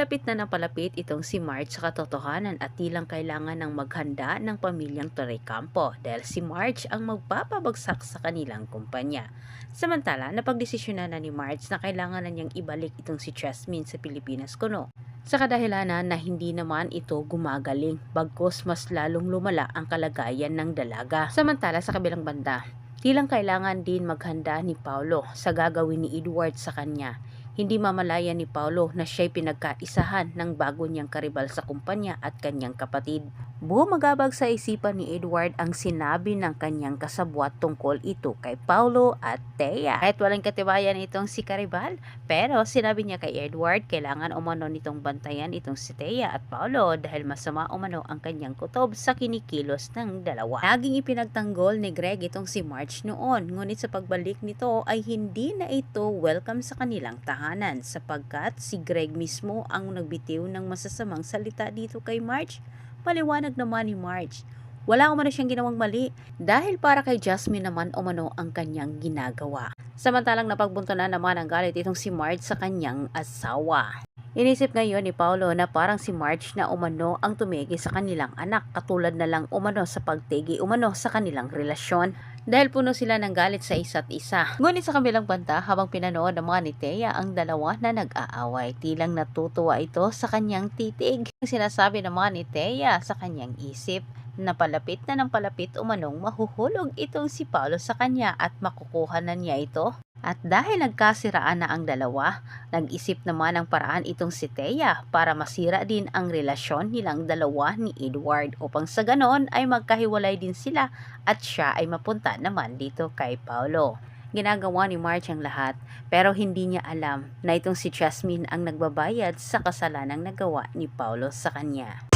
Na palapit itong si Marge sa katotohanan at tilang kailangan ng maghanda ng pamilyang Torrecampo dahil si Marge ang magpapabagsak sa kanilang kumpanya. Samantala, napagdesisyonan na ni Marge na kailangan na niyang ibalik itong si Jasmine sa Pilipinas kuno. Sa kadahilanan na hindi naman ito gumagaling, bagkus mas lalong lumala ang kalagayan ng dalaga. Samantala sa kabilang banda, tilang kailangan din maghanda ni Paulo sa gagawin ni Edward sa kanya. Hindi mamalaya ni Paulo na siya'y pinagkaisahan ng bago niyang karibal sa kumpanya at kanyang kapatid. Bumagabag sa isipan ni Edward ang sinabi ng kanyang kasabwat tungkol ito kay Paulo at Thea. Kahit walang katibayan itong si Karibal, pero sinabi niya kay Edward kailangan umano nitong bantayan itong si Thea at Paulo dahil masama umano ang kanyang kutob sa kinikilos ng dalawa. Laging ipinagtanggol ni Greg itong si Marge noon, ngunit sa pagbalik nito ay hindi na ito welcome sa kanilang tahanan sapagkat si Greg mismo ang nagbitiw ng masasamang salita dito kay Marge. Paliwanag naman ni Marge, wala umano siyang ginawang mali dahil para kay Jasmine naman umano ang kanyang ginagawa. Samantalang napagbuntunan naman ang galit itong si Marge sa kanyang asawa. Inisip ngayon ni Paulo na parang si Marge na umano ang tumigi sa kanilang anak katulad na lang umano sa pagtigi umano sa kanilang relasyon dahil puno sila ng galit sa isa't isa. Ngunit sa kabilang banda habang pinanood naman ni Thea ang dalawa na nag-aaway, tilang natutuwa ito sa kanyang titig. Sinasabi naman ni Thea sa kanyang isip na palapit na ng palapit umanong mahuhulog itong si Paulo sa kanya at makukuha na niya ito. At dahil nagkasiraan na ang dalawa, nag-isip naman ng paraan itong si Thea para masira din ang relasyon nilang dalawa ni Edward upang sa ganon ay magkahiwalay din sila at siya ay mapunta naman dito kay Paulo. Ginagawa ni Marge ang lahat pero hindi niya alam na itong si Jasmine ang nagbabayad sa kasalanang nagawa ni Paulo sa kanya.